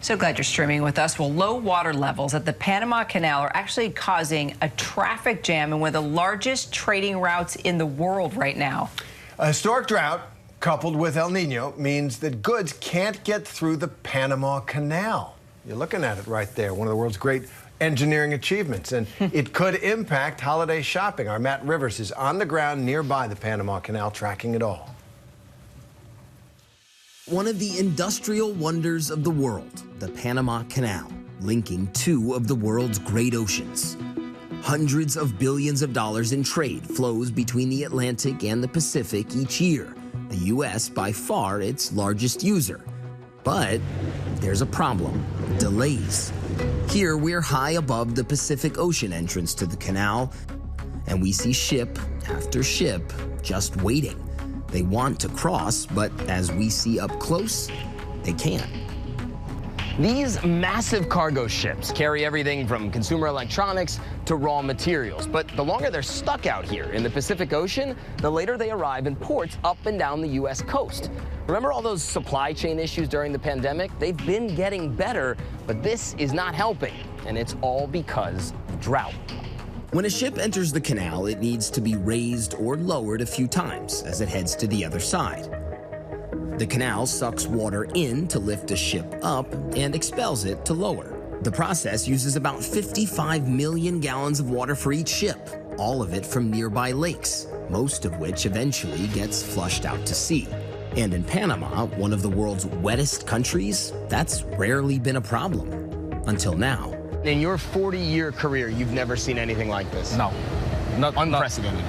So glad you're streaming with us. Well, low water levels at the Panama Canal are actually causing a traffic jam in one of the largest trading routes in the world right now. A historic drought coupled with El Nino means that goods can't get through the Panama Canal. You're looking at it right there, one of the world's great engineering achievements, and it could impact holiday shopping. Our Matt Rivers is on the ground nearby the Panama Canal tracking it all. One of the industrial wonders of the world, the Panama Canal, linking two of the world's great oceans. Hundreds of billions of dollars in trade flows between the Atlantic and the Pacific each year, the U.S. by far its largest user. But there's a problem: delays. Here we're high above the Pacific Ocean entrance to the canal, and we see ship after ship just waiting. They want to cross, but as we see up close, they can't. These massive cargo ships carry everything from consumer electronics to raw materials. But the longer they're stuck out here in the Pacific Ocean, the later they arrive in ports up and down the U.S. coast. Remember all those supply chain issues during the pandemic? They've been getting better, but this is not helping, and it's all because of drought. When a ship enters the canal, it needs to be raised or lowered a few times as it heads to the other side. The canal sucks water in to lift a ship up and expels it to lower. The process uses about 55 million gallons of water for each ship, all of it from nearby lakes, most of which eventually gets flushed out to sea. And in Panama, one of the world's wettest countries, that's rarely been a problem. Until now. In your 40-year career, you've never seen anything like this? No. Not unprecedented.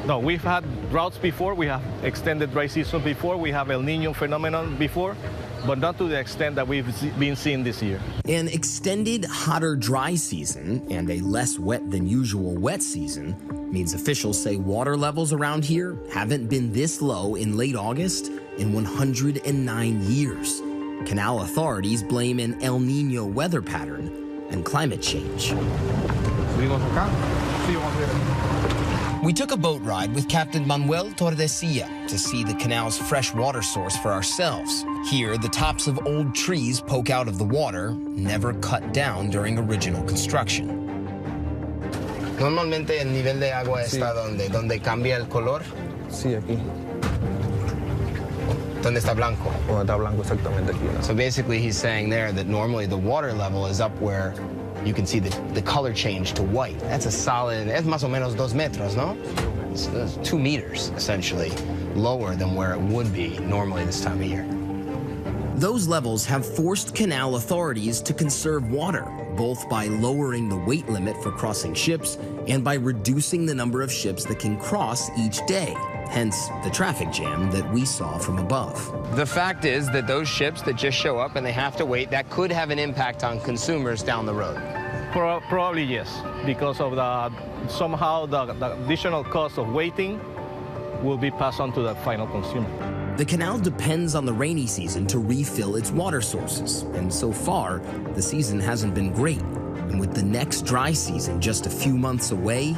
No, we've had droughts before, we have extended dry season before, we have El Nino phenomenon before, but not to the extent that we've been seeing this year. An extended, hotter dry season and a less wet than usual wet season means officials say water levels around here haven't been this low in late August in 109 years. Canal authorities blame an El Nino weather pattern and climate change. We took a boat ride with Captain Manuel Tordesillas to see the canal's fresh water source for ourselves. Here, the tops of old trees poke out of the water, never cut down during original construction. Normalmente el nivel de agua está donde cambia el color. Sí, aquí. Donde está blanco. Donde está blanco, exactamente aquí. ¿No? So basically he's saying there that normally the water level is up where you can see the color change to white. That's a solid, es más o menos 2 metros, no? It's 2 meters, essentially, lower than where it would be normally this time of year. Those levels have forced canal authorities to conserve water, both by lowering the weight limit for crossing ships and by reducing the number of ships that can cross each day. Hence the traffic jam that we saw from above. The fact is that those ships that just show up and they have to wait, that could have an impact on consumers down the road. Probably yes, because of somehow the additional cost of waiting will be passed on to the final consumer. The canal depends on the rainy season to refill its water sources, and so far, the season hasn't been great. And with the next dry season just a few months away,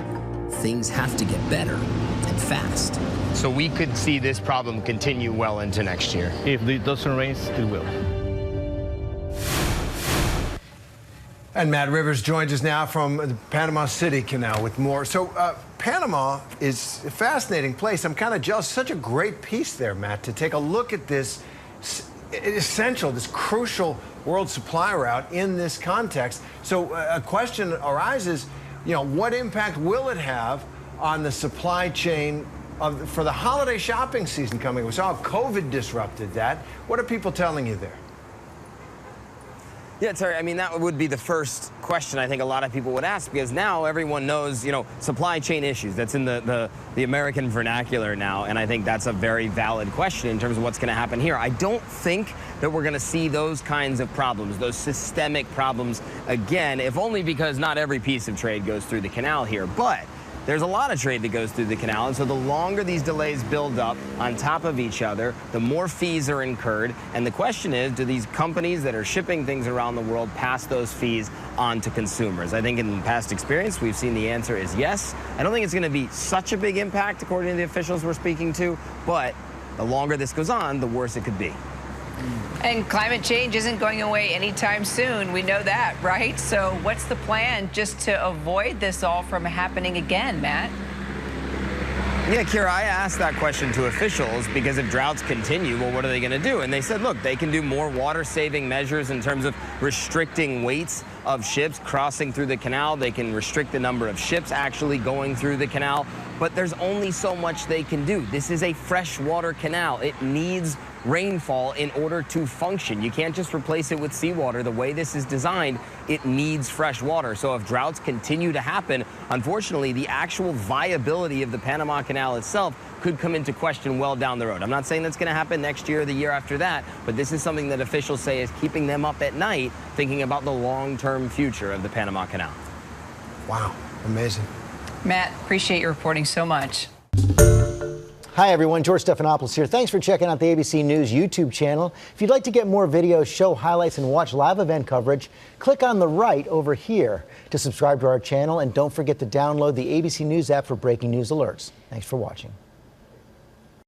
things have to get better, and fast. So we could see this problem continue well into next year. If it doesn't rain, it will. And Matt Rivers joins us now from the Panama City Canal with more. So Panama is a fascinating place. I'm kind of jealous. Such a great piece there, Matt, to take a look at this essential, this crucial world supply route in this context. So a question arises, you know, what impact will it have on the supply chain for the holiday shopping season coming? We saw how COVID disrupted that. What are people telling you there? Yeah, Terry, I mean, that would be the first question I think a lot of people would ask, because now everyone knows, you know, supply chain issues. That's in the American vernacular now, and I think that's a very valid question in terms of what's going to happen here. I don't think that we're going to see those kinds of problems, those systemic problems again, if only because not every piece of trade goes through the canal here. But there's a lot of trade that goes through the canal, and so the longer these delays build up on top of each other, the more fees are incurred. And the question is, do these companies that are shipping things around the world pass those fees on to consumers? I think in past experience, we've seen the answer is yes. I don't think it's going to be such a big impact, according to the officials we're speaking to, but the longer this goes on, the worse it could be. And climate change isn't going away anytime soon. We know that, right? So what's the plan just to avoid this all from happening again, Matt? Yeah, Kira, I asked that question to officials because if droughts continue, well, what are they going to do? And they said, look, they can do more water-saving measures in terms of restricting weights of ships crossing through the canal. They can restrict the number of ships actually going through the canal. But there's only so much they can do. This is a freshwater canal. It needs rainfall in order to function. You can't just replace it with seawater. The way this is designed, it needs fresh water. So if droughts continue to happen, unfortunately, the actual viability of the Panama Canal itself could come into question well down the road. I'm not saying that's going to happen next year or the year after that, but this is something that officials say is keeping them up at night, thinking about the long-term future of the Panama Canal. Wow, amazing. Matt, appreciate your reporting so much. Hi, everyone. George Stephanopoulos here. Thanks for checking out the ABC News YouTube channel. If you'd like to get more videos, show highlights, and watch live event coverage, click on the right over here to subscribe to our channel. And don't forget to download the ABC News app for breaking news alerts. Thanks for watching.